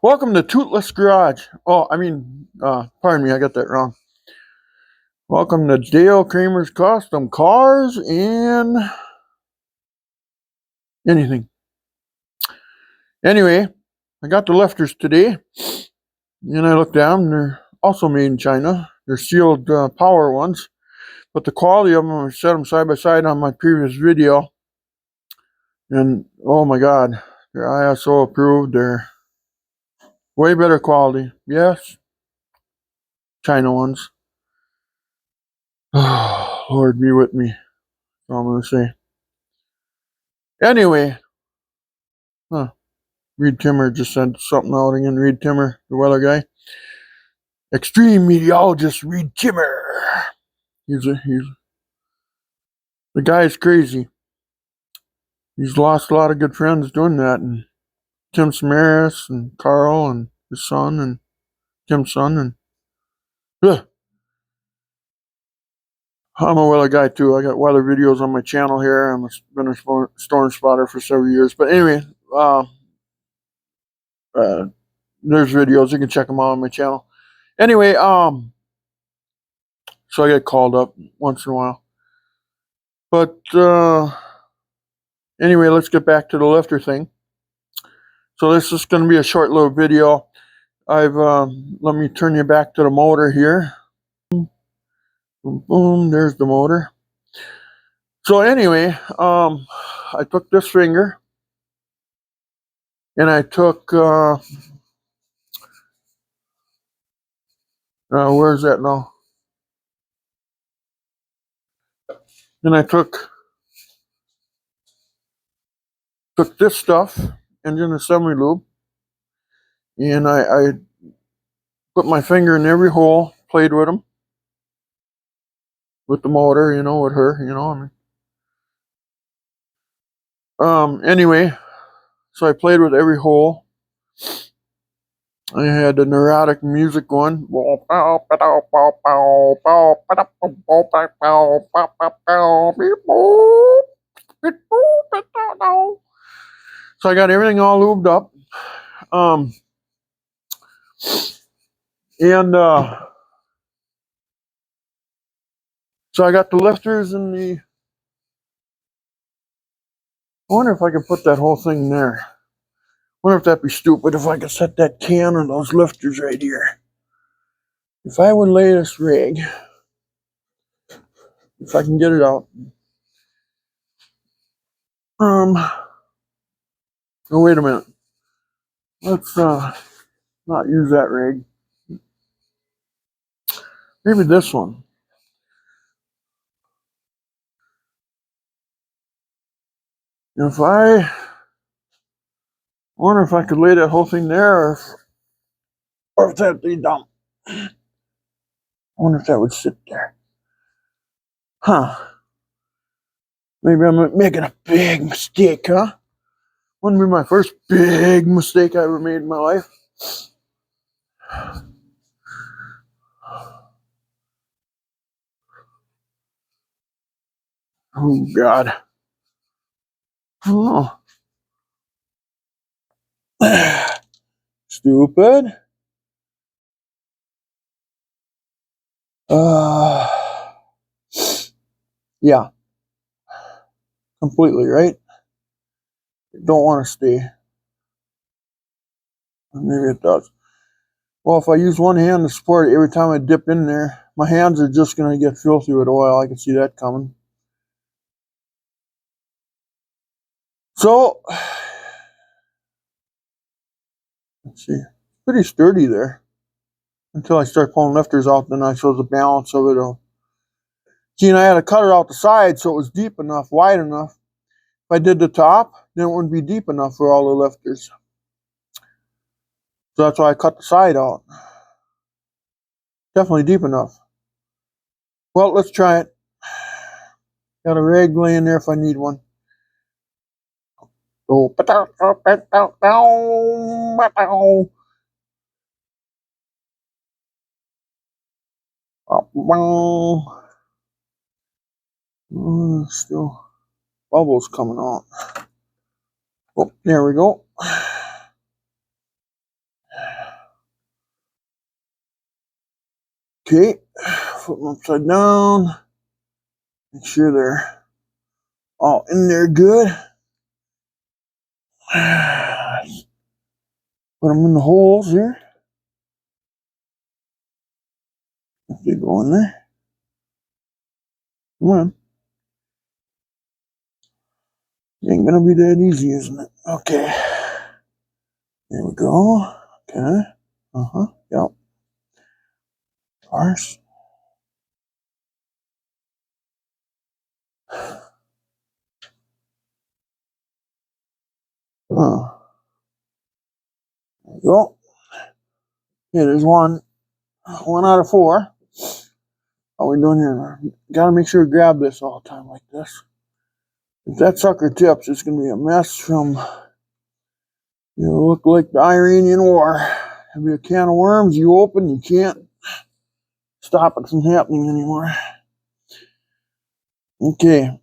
Welcome to Tootless Garage. Pardon me, I got that wrong. Welcome to Dale Kramer's Custom Cars and anything. Anyway, I got the lifters today, and I looked down. They're also made in China. They're sealed power ones, but the quality of them, I set them side by side on my previous video, and oh my God, they're ISO approved. They're way better quality. Yes, China ones. Oh, Lord be with me. That's all I'm going to say. Anyway, Reed Timmer just sent something out again. Reed Timmer, the weather guy. Extreme meteorologist Reed Timmer. The guy is crazy. He's lost a lot of good friends doing that. And Tim Samaras and Carl and his son and Tim's son. And I'm a weather guy too. I got weather videos on my channel here. I've been a storm spotter for several years. But anyway, there's videos. You can check them out on my channel. Anyway, so I get called up once in a while. But anyway, let's get back to the lifter thing. So this is going to be a short little video. Let me turn you back to the motor here. Boom, boom, there's the motor. So anyway, I took this finger and I took where's that now? And I took this stuff, engine assembly lube, and I put my finger in every hole, played with them, with the motor, with her, anyway, so I played with every hole. I had the neurotic music going. So I got everything all lubed up. So I got the lifters and I wonder if I could put that whole thing there. I wonder if that'd be stupid if I could set that can and those lifters right here. If I would lay this rig, if I can get it out. Oh, wait a minute. Let's not use that rig. Maybe this one. If I wonder if I could lay that whole thing there, or if that'd be dumb. I wonder if that would sit there. Huh. Maybe I'm making a big mistake, huh? Wouldn't be my first big mistake I ever made in my life. Oh, God. Oh. Stupid. Yeah. Completely, right? Don't want to stay. Maybe it does. Well, if I use one hand to support it, every time I dip in there, my hands are just going to get filthy with oil. I can see that coming. So, let's see. It's pretty sturdy there. Until I start pulling lifters out, then I show the balance of it. See, and I had a cutter out the side so it was deep enough, wide enough. If I did the top, then it wouldn't be deep enough for all the lifters. So that's why I cut the side out. Definitely deep enough. Well, let's try it. Got a rag laying there if I need one. Oh, still. bubbles coming out. Oh, there we go. Okay, flip them upside down. Make sure they're all in there good. Put them in the holes here. If they go in there. Come on. It ain't gonna be that easy, isn't it? Okay. There we go. Okay. Yep. First. There we go. Yeah, there's one out of 4. How are we doing here? Gotta make sure to grab this all the time like this. If that sucker tips, it's gonna be a mess from, look like the Iranian War. Have be a can of worms you open, you can't stop it from happening anymore. Okay.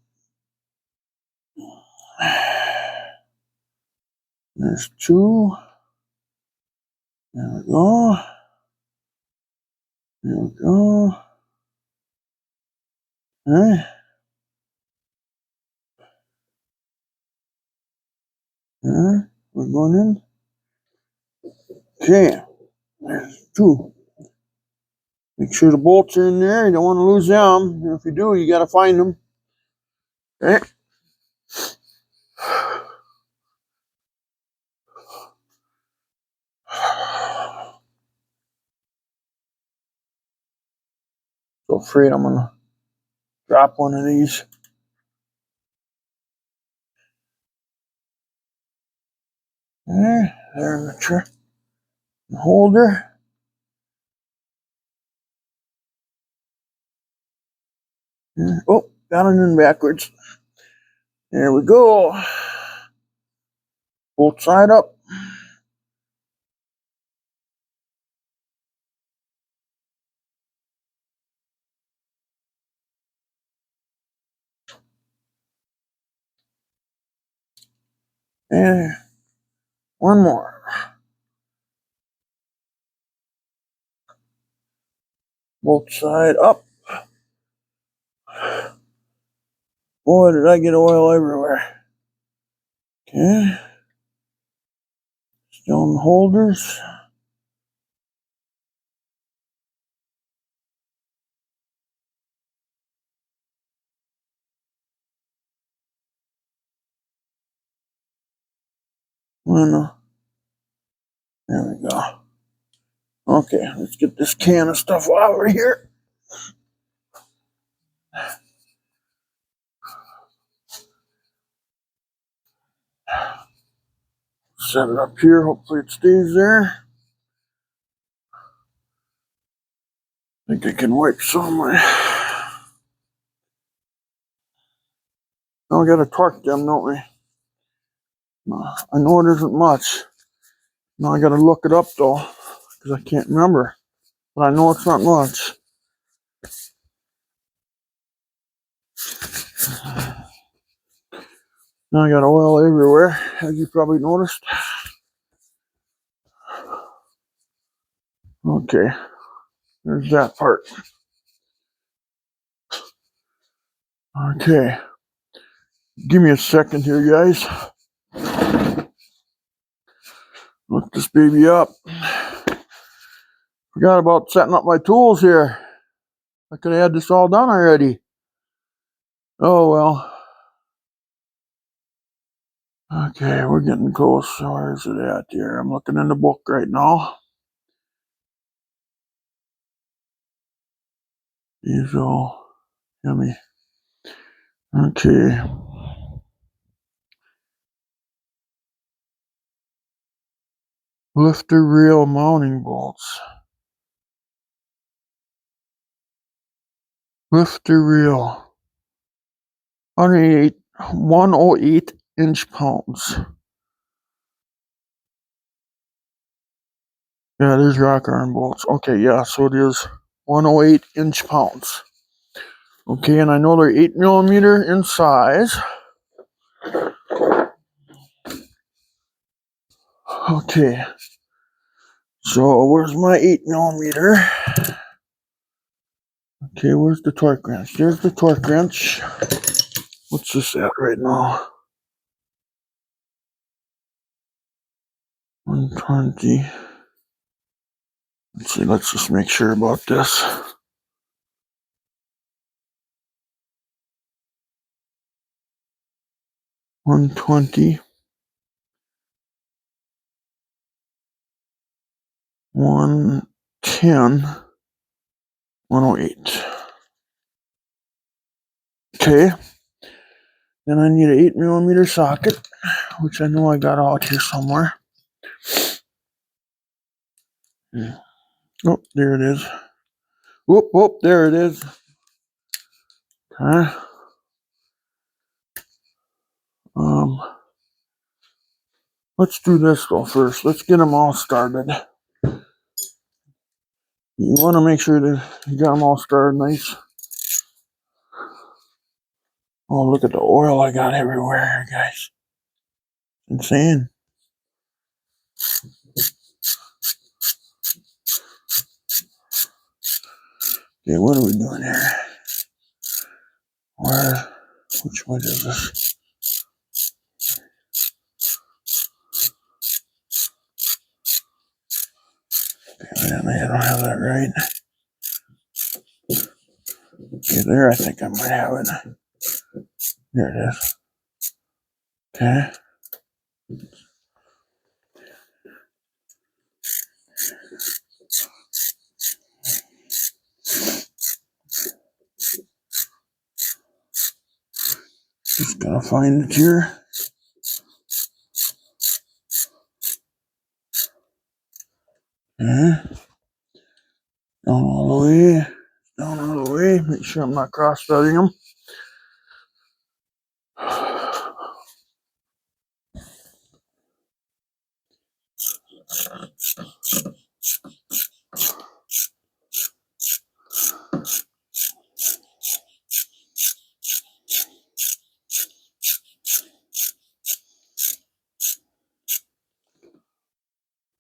There's 2. There we go. There we go. Okay. There. We're going in. Okay. There's 2. Make sure the bolts are in there. You don't want to lose them. If you do, you got to find them. Okay. So afraid I'm going to drop one of these. There in the holder. Oh, got it in backwards. There we go. Both side up. And one more. Both side up. Boy, did I get oil everywhere. Okay. Still in the holders. There we go. Okay, let's get this can of stuff out of here. Set it up here. Hopefully it stays there. I think I can wipe some of my... Now we gotta torque them, don't we? I know it isn't much. Now I gotta look it up though, because I can't remember. But I know it's not much. Now I got oil everywhere, as you probably noticed. Okay, there's that part. Okay, give me a second here, guys. Look this baby up. Forgot about setting up my tools here. I could have had this all done already. Oh well. Okay, we're getting close. Where is it at here? I'm looking in the book right now. Diesel, hemi. Okay. Lifter reel mounting bolts. Lifter reel. 108 inch pounds. Yeah, there's rock iron bolts. Okay, yeah, so it is 108 inch pounds. Okay, and I know they're 8 millimeter in size. Okay, so where's my 8mm? Okay, where's the torque wrench? There's the torque wrench. What's this at right now? 120. Let's see, let's just make sure about this. $120. 110. 108. Okay. Then I need an 8mm socket, which I know I got out here somewhere. Oh, there it is. Whoop, whoop, there it is. Okay. Let's do this though first. Let's get them all started. You want to make sure that you got them all started nice. Oh, look at the oil I got everywhere, guys. Insane. Okay, what are we doing here? Which one is this? Okay, I don't have that right. Okay, there, I think I might have it. There it is. Okay. Just gotta find it here. Okay. Down all the way. Down all the way. Make sure I'm not cross-threading them.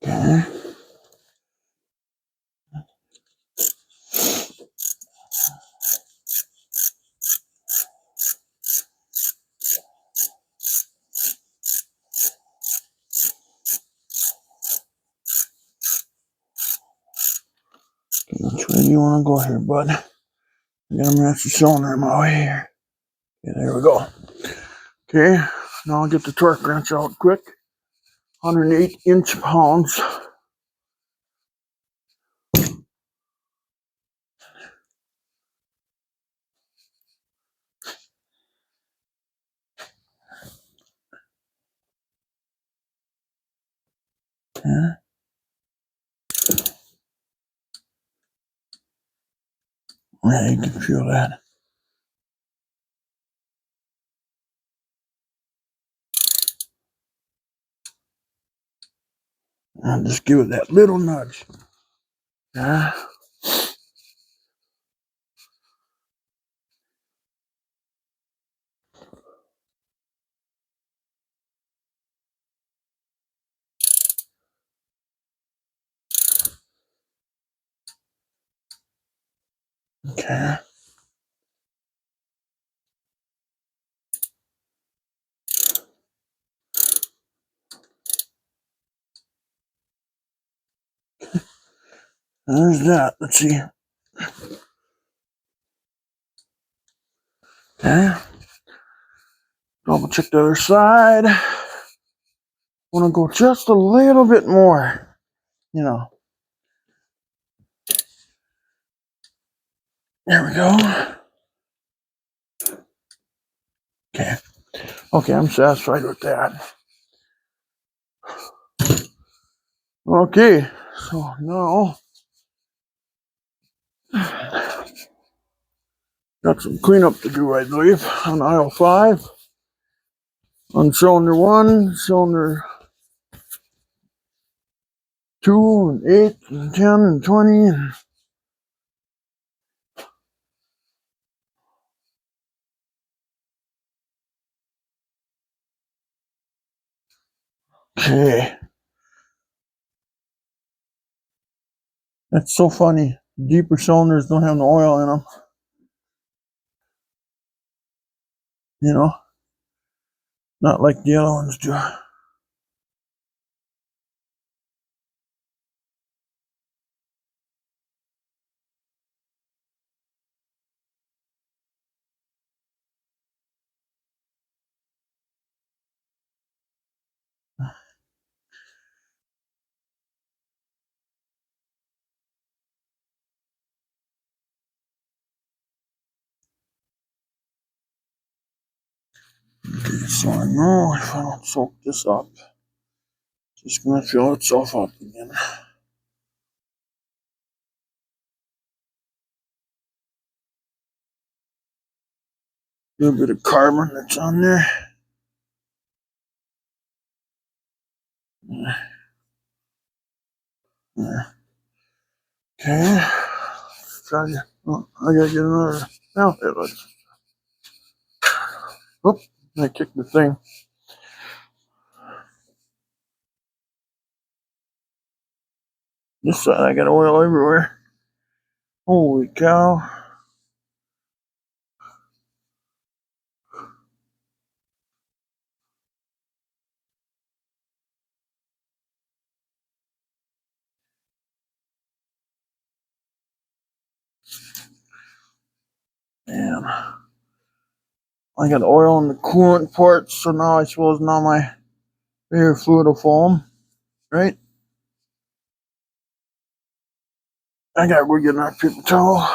Okay. Which way do you want to go here, bud? I gotta match the cylinder in my way here. Okay, there we go. Okay, now I'll get the torque wrench out quick. 108 inch-pounds. Okay. Yeah, you can feel that. I'll just give it that little nudge. Yeah. Okay. There's that. Let's see. Okay. Double check the other side. Want to go just a little bit more. You know. There we go. Okay. Okay, I'm satisfied with that. Okay, so now got some cleanup to do, I believe, on aisle 5. On cylinder 1, cylinder 2, and 8, and 10, and 20. Okay. That's so funny. The deeper cylinders don't have no oil in them. You know, not like the other ones do. Okay, so I know if I don't soak this up, it's just gonna fill itself up again. A little bit of carbon that's on there. Okay. Try to, oh, I gotta get another. Now, let's. Oop, I kicked the thing. This side, I got oil everywhere. Holy cow. Man. I got oil in the coolant ports, so now I suppose now my air fluid will foam, right? I gotta go get another paper towel.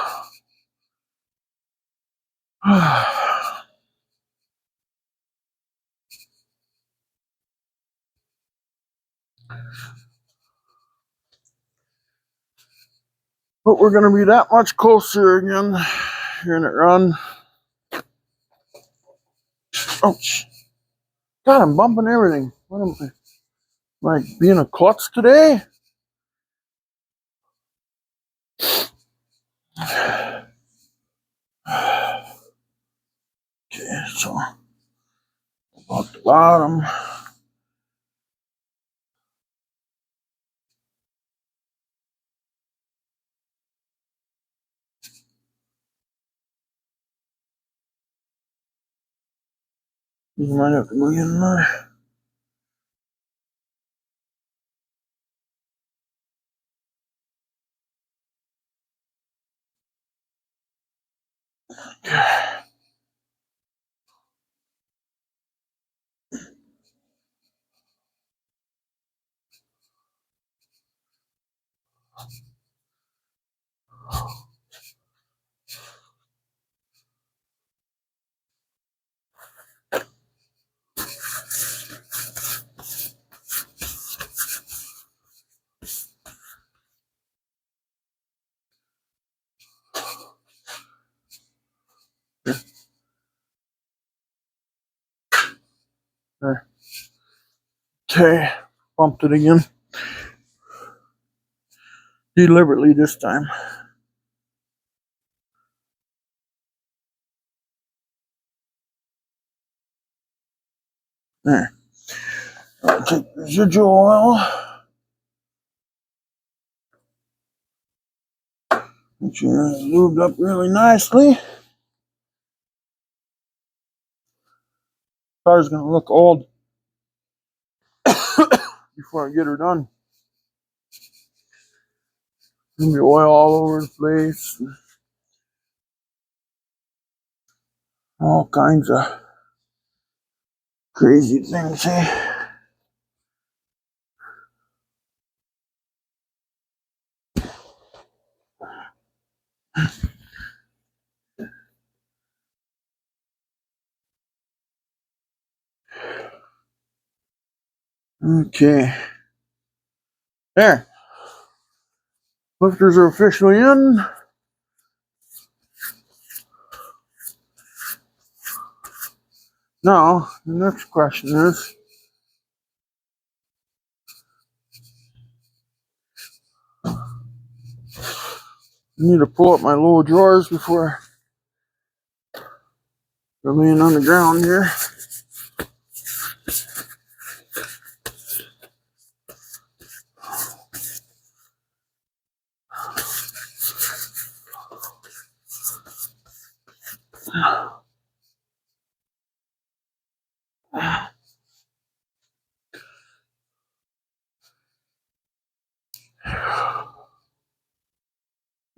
But we're gonna be that much closer again. Hearing it run. Ouch. God, I'm bumping everything. What am I? Like being a klutz today? Okay, so about the bottom. You might have to go get another. There. Okay, bumped it again. Deliberately this time. There. I'll take residual oil. Make sure it's lubed up really nicely. Car's gonna look old before I get her done. There'll be oil all over the place. All kinds of crazy things here. Okay. There. Lifters are officially in. Now, the next question is, I need to pull up my lower drawers before they're laying on the ground here.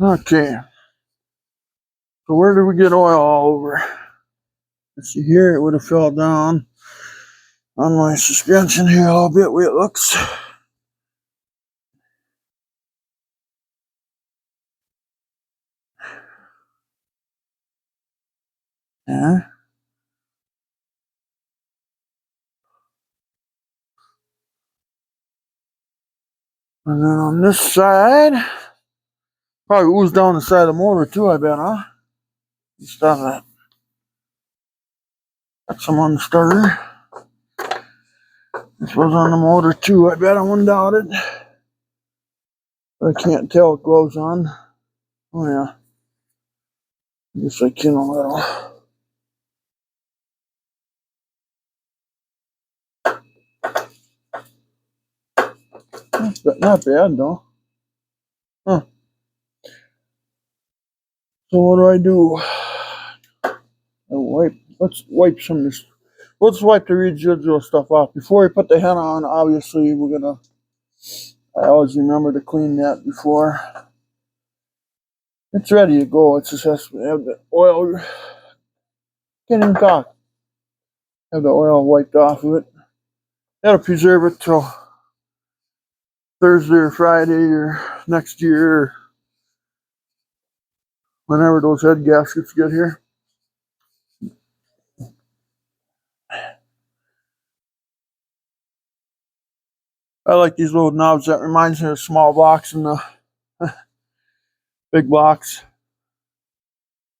Okay. So where did we get oil all over? Let's see here. It would have fell down on my suspension here a little bit, way it looks. Yeah. And then on this side, probably oozed down the side of the motor too, I bet, huh? Just on that. Got some on the starter. This was on the motor too, I bet. I wouldn't doubt it. But I can't tell it glows on. Oh yeah. I guess I can a little. Not bad though. Huh. So what do? Let's wipe some of this. Let's wipe the residual stuff off. Before we put the head on, obviously we're gonna, I always remember to clean that before. It's ready to go. It just has to have the oil, can't even talk. Have the oil wiped off of it. That'll preserve it till Thursday or Friday or next year, or whenever those head gaskets get here. I like these little knobs. That reminds me of a small box in the big box.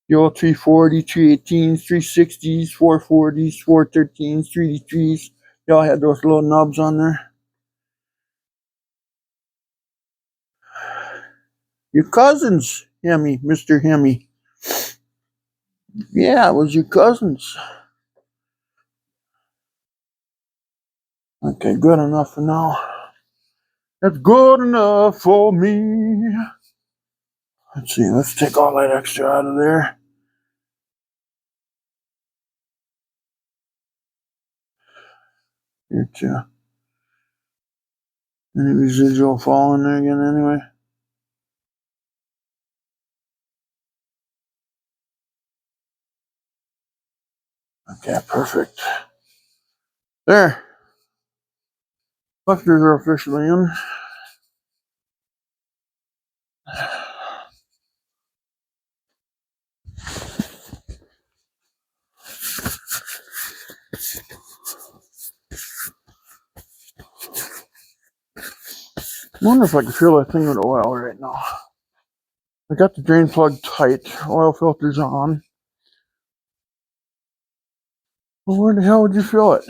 The old 340, 318s, 360s, 440s, 413s, 3D3s. They all had those little knobs on there. Your cousins, Hemi, Mr. Hemi. Yeah, it was your cousins. Okay, good enough for now. That's good enough for me. Let's see, let's take all that extra out of there. Here too. Any residual fall in there again anyway? Okay, perfect. There. Lifters are officially in. I wonder if I can feel that thing with oil right now. I got the drain plug tight, oil filter's on. Well, where the hell would you feel it?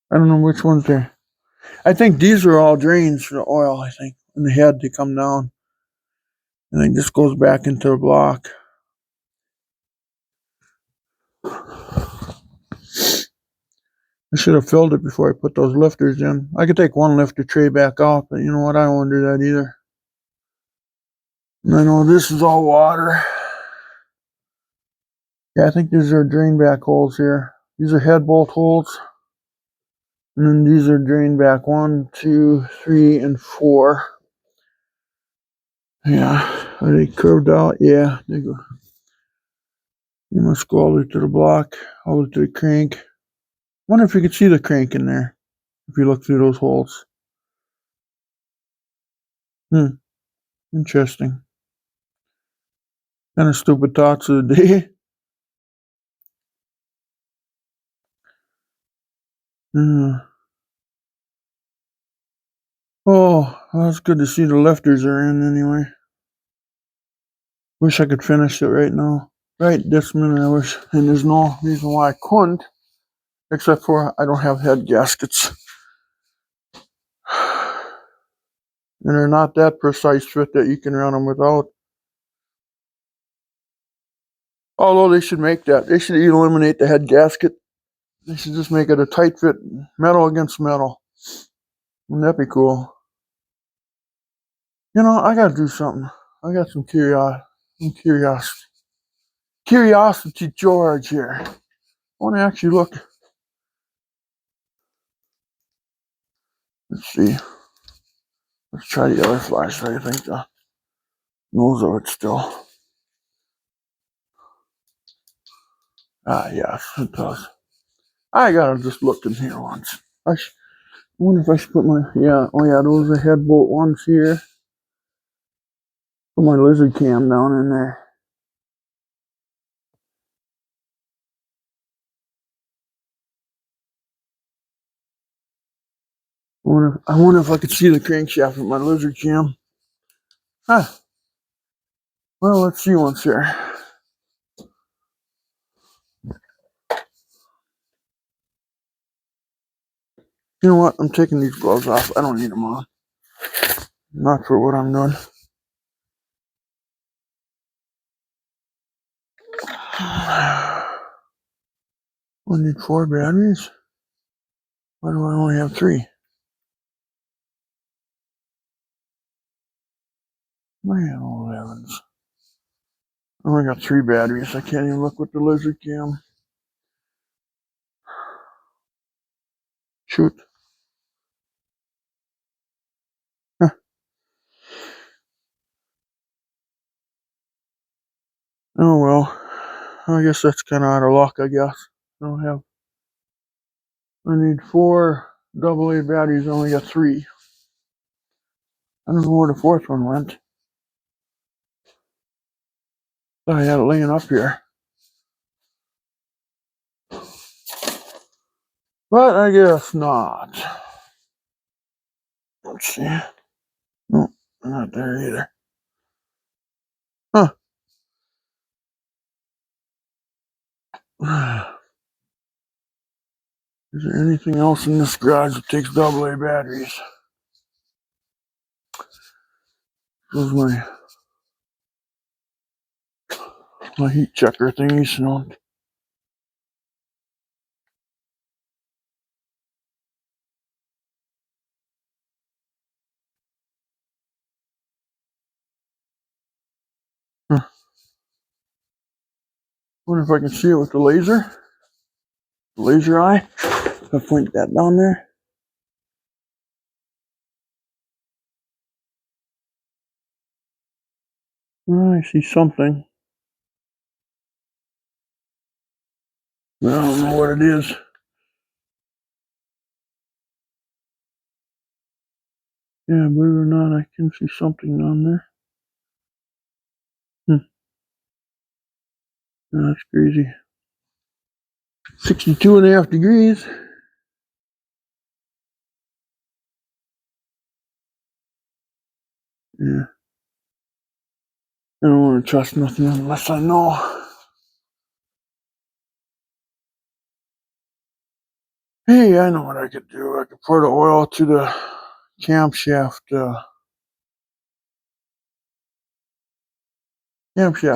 I don't know which ones there. I think these are all drains for the oil, I think. In the head, they come down. And then this goes back into the block. I should have filled it before I put those lifters in. I could take one lifter tray back off, but you know what? I don't want to do that either. And I know this is all water. Yeah, I think these are drain back holes here. These are head bolt holes. And then these are drain back 1, 2, 3, and 4. Yeah, are they curved out? Yeah, they go. You must go all the way to the block, all the way to the crank. Wonder if you could see the crank in there if you look through those holes. Interesting. Kind of stupid thoughts of the day. Oh, well, it's good to see the lifters are in anyway. Wish I could finish it right now. Right this minute, I wish. And there's no reason why I couldn't, except for I don't have head gaskets. And they're not that precise fit that you can run them without. Although they should make that. They should eliminate the head gasket. They should just make it a tight fit, metal against metal. Wouldn't that be cool? You know, I gotta do something. I got some curiosity George here. I want to actually look. Let's see. Let's try the other flashlight. I think the nose of it still. Ah, yes, it does. I gotta just look in here once. I wonder if I should put my, yeah, oh yeah, those are head bolt ones here. Put my lizard cam down in there. I wonder if I could see the crankshaft with my lizard cam. Huh. Well, let's see once here. You know what? I'm taking these gloves off. I don't need them on. Not for what I'm doing. I need 4 batteries. Why do I only have 3? Man, oh heavens. I only got 3 batteries. I can't even look with the lizard cam. Shoot. Huh. Oh well. I guess that's kind of out of luck, I guess. I need 4 AA batteries. I only got 3. I don't know where the 4th one went. I had it laying up here. But I guess not. Let's see. No, not there either. Huh. Is there anything else in this garage that takes AA batteries? Those my heat checker thingies, you know. Huh. Wonder if I can see it with the laser. The laser eye. If I point that down there. Oh, I see something. I don't know what it is. Yeah, believe it or not, I can see something on there. Oh, that's crazy. 62.5 degrees. Yeah. I don't want to trust nothing unless I know. Hey, I know what I could do. I could pour the oil to the camshaft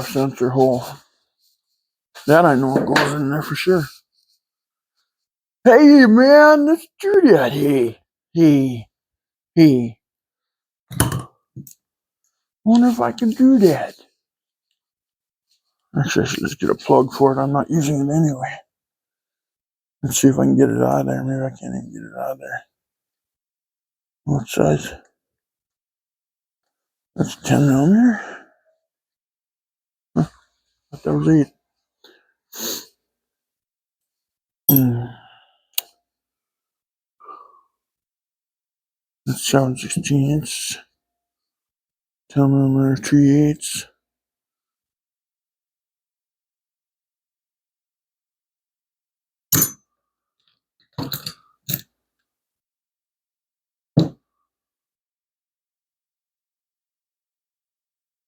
sensor hole. That I know it goes in there for sure. Hey, man, let's do that. Hey. Wonder if I can do that. Actually, I should just get a plug for it. I'm not using it anyway. Let's see if I can get it out of there. Maybe I can't even get it out of there. What size? That's 10 millimeter. Huh, I thought that was 8. That's 7/16. 10 millimeter 3/8.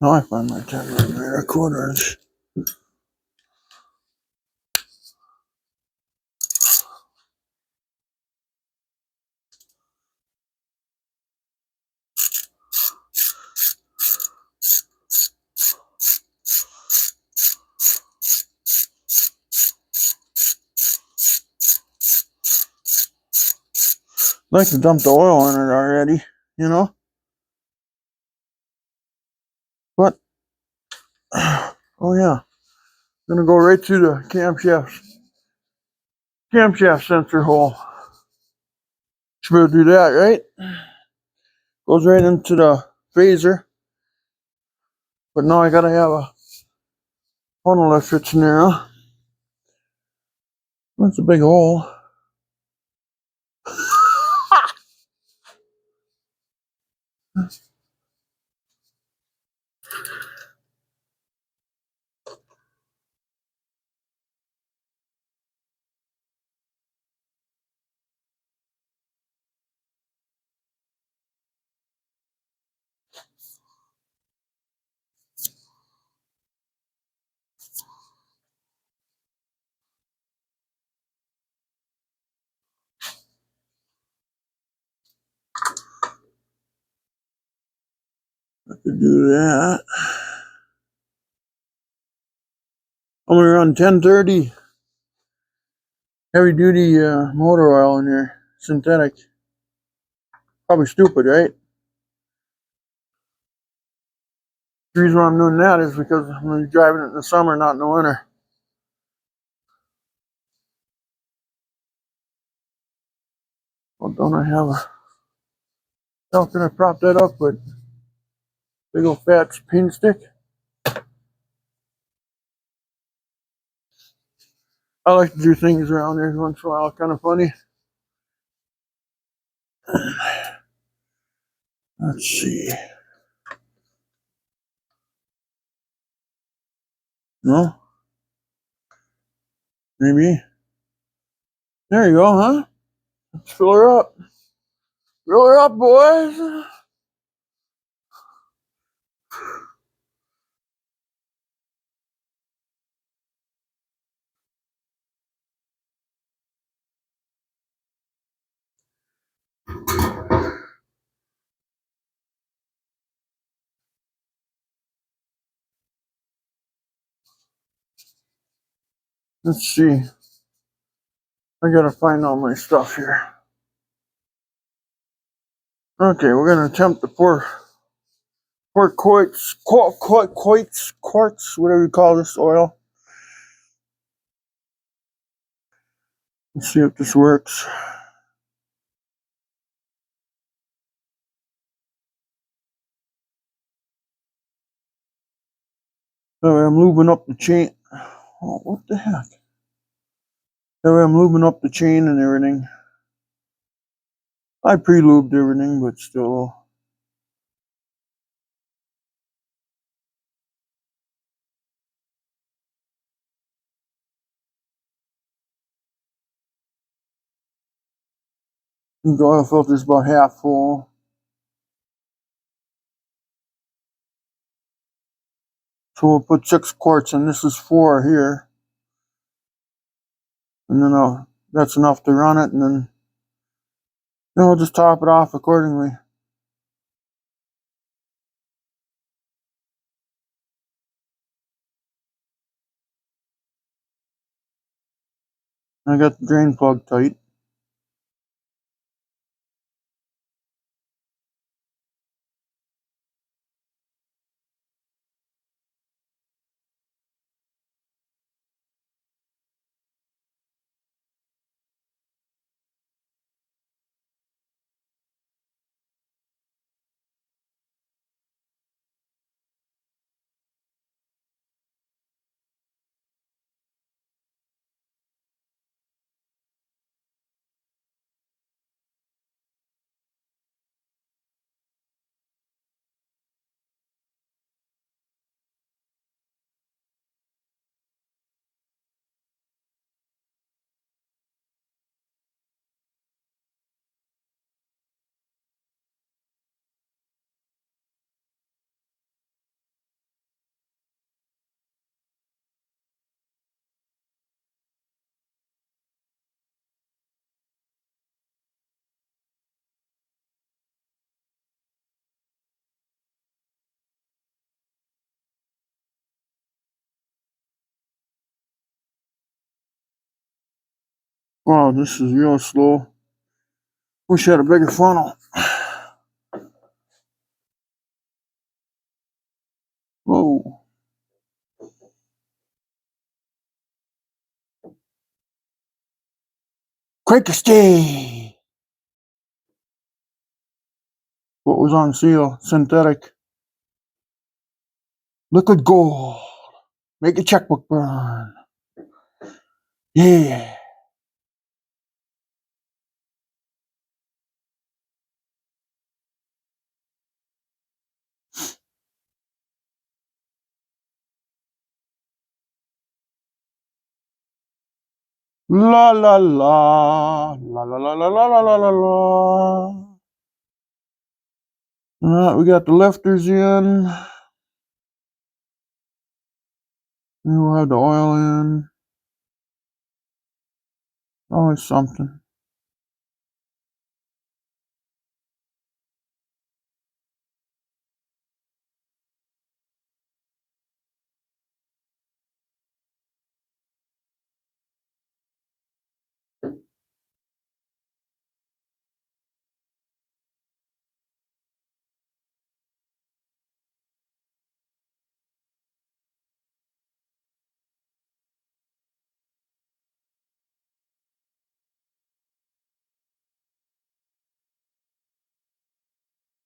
Now I find my 10 millimeter 1/4 inch. like to dump the oil in it already, you know. But oh yeah, I'm gonna go right through the camshaft sensor hole. Should be able to do that, right? Goes right into the phaser. But now I gotta have a funnel that fits in there. Huh? That's a big hole. I could do that. I'm gonna run 1030 heavy duty motor oil in here, synthetic. Probably stupid, right? The reason why I'm doing that is because I'm gonna be driving it in the summer, not in the winter. Well, don't I have a? How can I prop that up with big old fat paint stick? I like to do things around here once in a while, kind of funny. Let's see. No? Maybe. There you go, huh? Let's fill her up. Fill her up, boys. Let's see. I gotta find all my stuff here. Okay, we're gonna attempt to pour quartz, whatever you call this oil. Let's see if this works. That way I'm lubing up the chain. Oh, what the heck? That way I'm lubing up the chain and everything. I pre-lubed everything, but still. The oil filter's about half full. So we'll put 6 quarts in. This is 4 here. And then that's enough to run it, and then we'll just top it off accordingly. I got the drain plug tight. Wow, this is real slow. Wish I had a bigger funnel. Whoa. Quaker stay. What was on seal? Synthetic. Liquid gold. Make a checkbook burn. Yeah. La la la. La la la la la la la la la. Alright, we got the lifters in. And we'll have the oil in. Always something.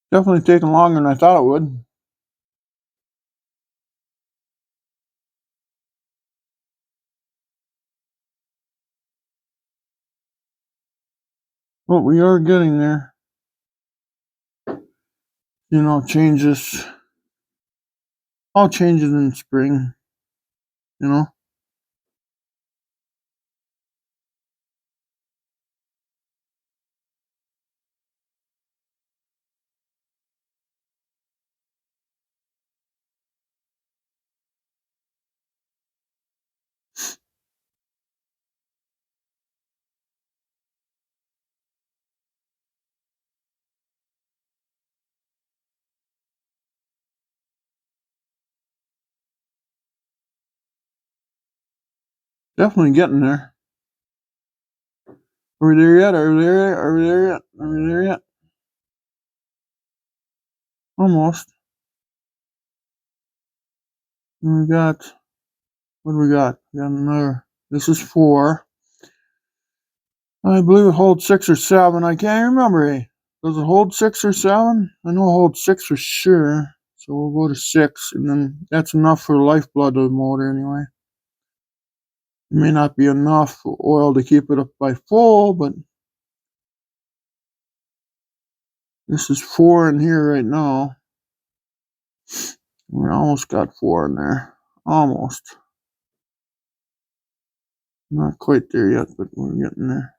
Definitely taking longer than I thought it would. But we are getting there. You know, changes. All changes in spring. You know. Definitely getting there. Are we there yet? Are we there yet? Are we there yet? Are we there yet? Almost. And we got, what do we got? We got another. This is 4. I believe it holds 6 or 7. I can't remember. Hey. Does it hold 6 or 7? I know it holds 6 for sure. So we'll go to 6, and then that's enough for the lifeblood of the motor anyway. It may not be enough oil to keep it up by full, but this is 4 in here right now. We almost got 4 in there. Almost. Not quite there yet, but we're getting there.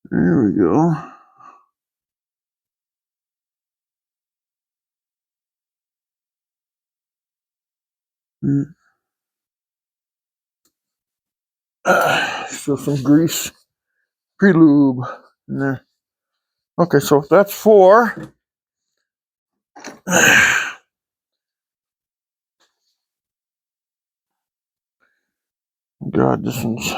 There we go. So some grease, pre-lube in there. Okay, so that's 4. God, this one's.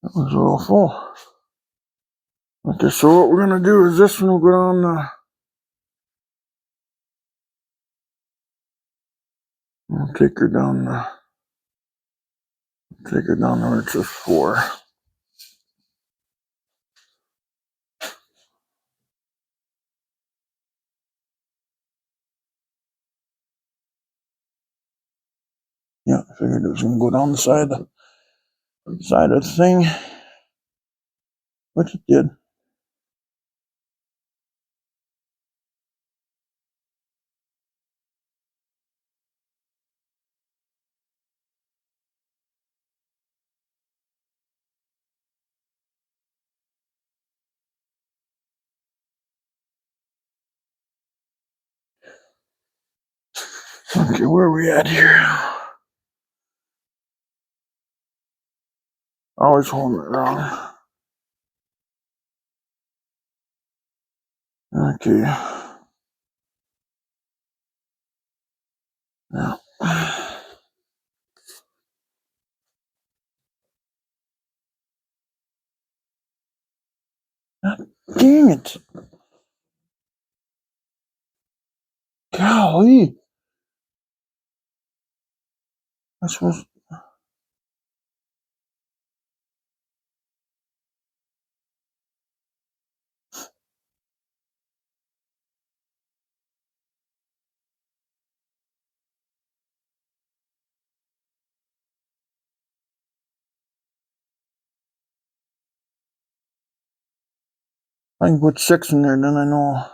That was a little full. Okay, so what we're gonna do is this one will go down the. I'll take her down the. Take her down where it says 4. Yeah, I figured it was gonna go down the side of the thing, which it did. Okay, where are we at here? Always holding it wrong. Okay. Yeah. Dang it. Golly. I suppose. I can put 6 in there, then I know.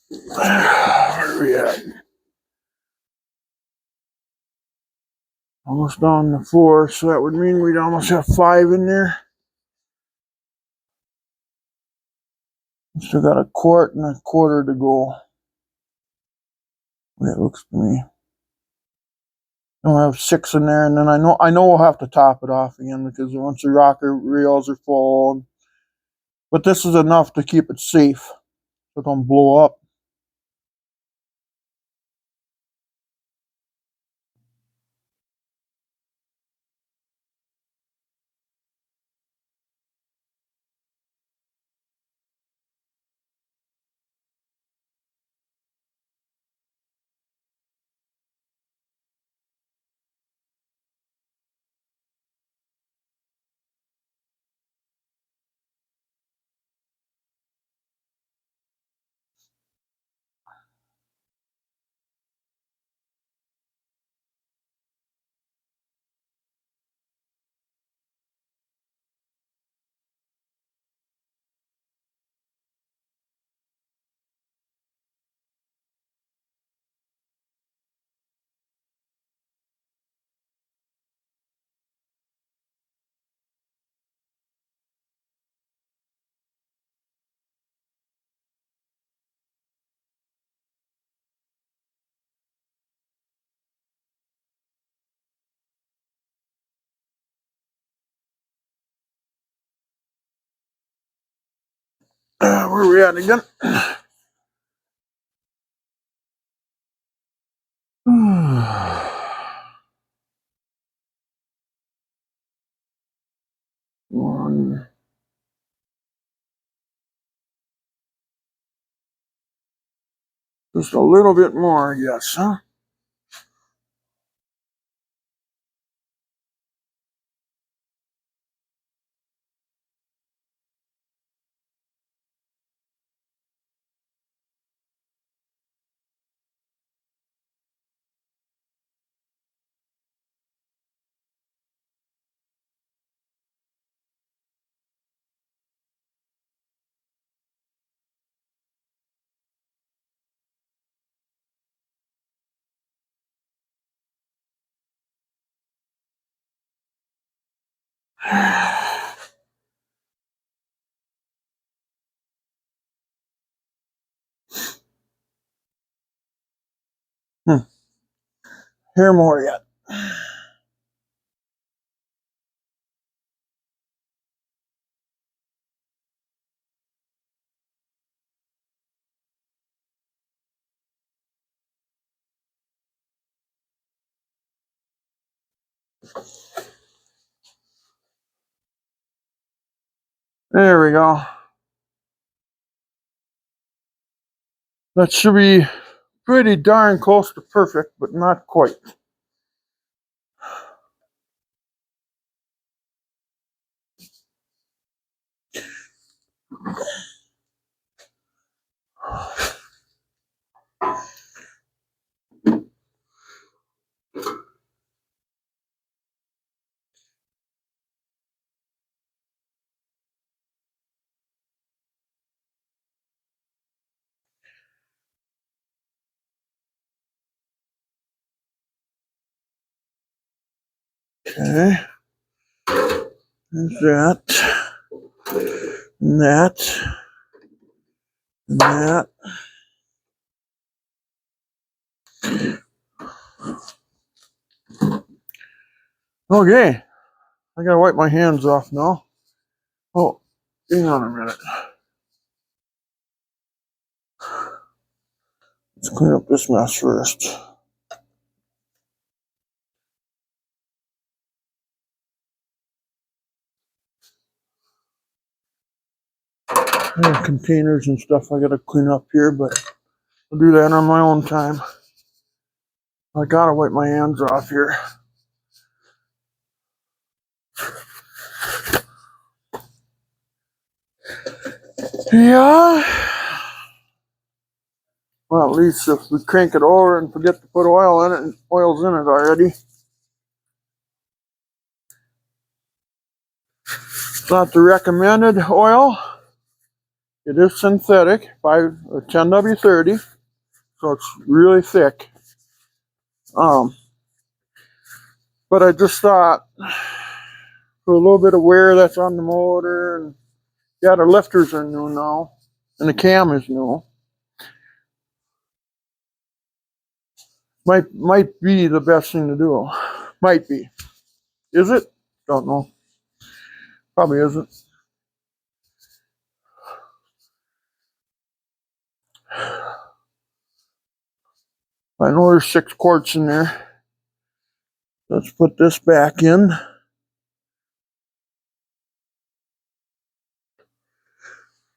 Where are we at? Almost down to 4, so that would mean we'd almost have 5 in there. Still got a quart and a quarter to go. The way it looks to me. I'll have 6 in there, and then I know we'll have to top it off again because once the rocker reels are full. But this is enough to keep it safe, so it don't blow up. Where are we at again? One. Just a little bit more, I guess, huh? Here more yet. There we go. That should be pretty darn close to perfect, but not quite. Okay. There's that. And that. And that. Okay. I gotta wipe my hands off now. Oh, hang on a minute. Let's clean up this mess first. I have containers and stuff I gotta clean up here, but I'll do that on my own time. I gotta wipe my hands off here. Yeah. Well, at least if we crank it over and forget to put oil in it, and oil's in it already. It's not the recommended oil. It is synthetic, 10W30, so it's really thick. But I just thought, for a little bit of wear that's on the motor, and yeah, the lifters are new now, and the cam is new. Might be the best thing to do. Might be. Is it? Don't know. Probably isn't. I know there's 6 quarts in there. Let's put this back in.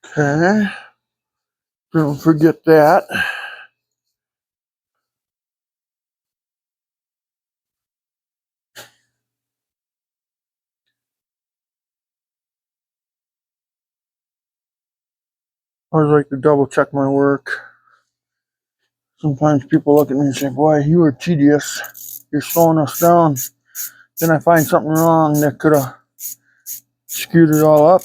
Okay. Don't forget that. I always like to double check my work. Sometimes people look at me and say, boy, you were tedious. You're slowing us down. Then I find something wrong that could have screwed it all up.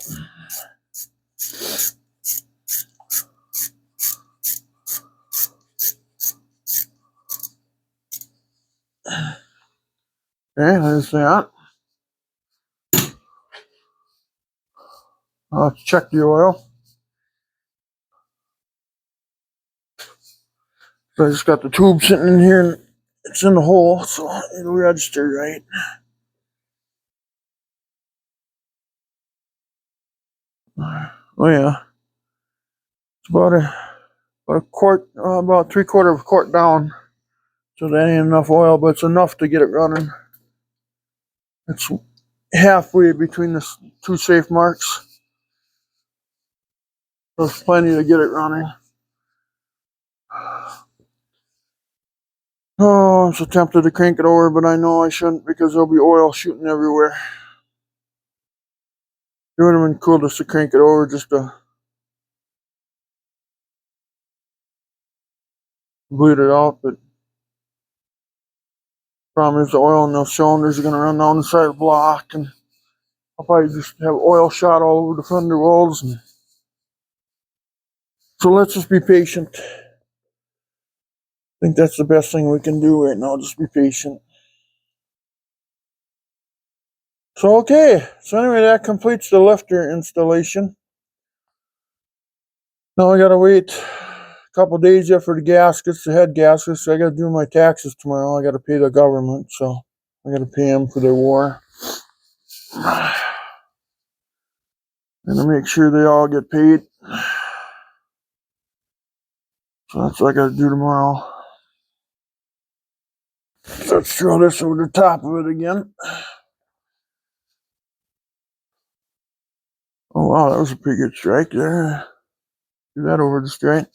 Okay, there's that. Let's check the oil. So I just got the tube sitting in here and it's in the hole, so it'll register right. Oh yeah. It's about a quart, about 3/4 of a quart down. So that ain't enough oil, but it's enough to get it running. It's halfway between the 2 safe marks. There's plenty to get it running. Oh, I'm so tempted to crank it over, but I know I shouldn't because there'll be oil shooting everywhere. It would have been cool just to crank it over just to bleed it out, but problem is the oil in those cylinders are going to run down the side of the block, and I'll probably just have oil shot all over the fender wells. So let's just be patient. I think that's the best thing we can do right now, just be patient. So okay, so anyway, that completes the lifter installation. Now I gotta wait a couple days yet for the gaskets, the head gaskets. So I gotta do my taxes tomorrow. I gotta pay the government, so I gotta pay them for their war. And to make sure they all get paid. So that's what I gotta do tomorrow. let's throw this over the top of it again. Oh wow, that was a pretty good strike there. Do that over the strike.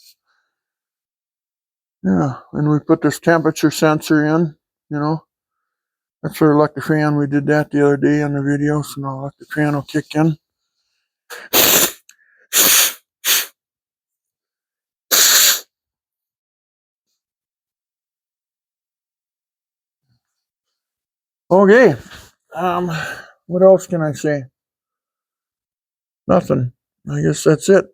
Yeah, and we put this temperature sensor in, you know. That's our electric fan. We did that the other day on the video, so now electric fan will kick in. Okay, what else can I say? Nothing. I guess that's it.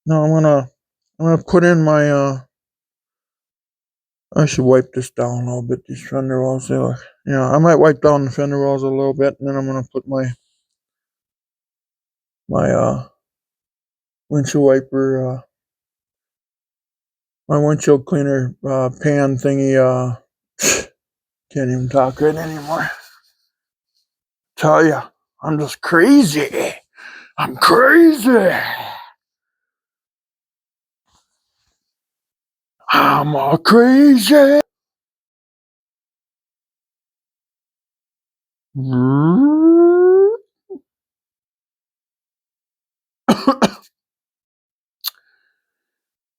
Now I'm gonna put in my I should wipe this down a little bit. These fender wells, yeah, I might wipe down the fender wells a little bit, and then I'm gonna put my windshield wiper, my windshield cleaner pan thingy. Can't even talk right anymore. Tell ya, I'm just crazy. I'm crazy. I'm all crazy.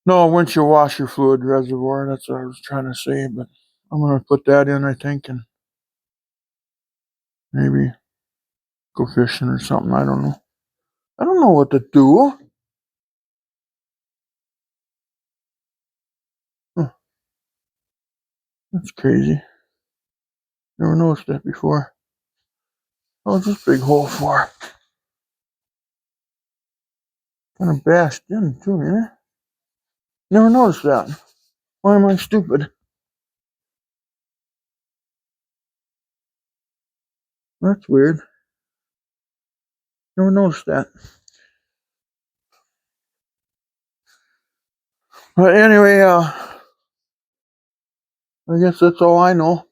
No, windshield washer fluid reservoir. That's what I was trying to say, but I'm gonna put that in, I think, and maybe go fishing or something. I don't know. I don't know what to do. Huh, that's crazy. Never noticed that before. What's this big hole for? Kind of bashed in too, ain't it? Never noticed that. Why am I stupid? That's weird. Never noticed that. But anyway, I guess that's all I know.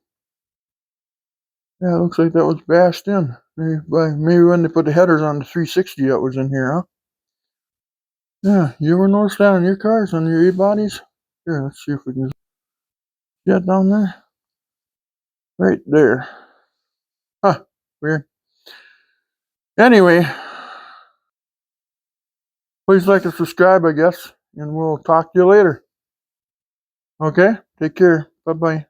Yeah, it looks like that was bashed in. Maybe when they put the headers on the 360 that was in here, huh? Yeah, you ever notice that on your cars, on your e-bodies? Here, let's see if we can see that down there. Right there. Huh, weird. Anyway, please like and subscribe, I guess, and we'll talk to you later. Okay, take care. Bye-bye.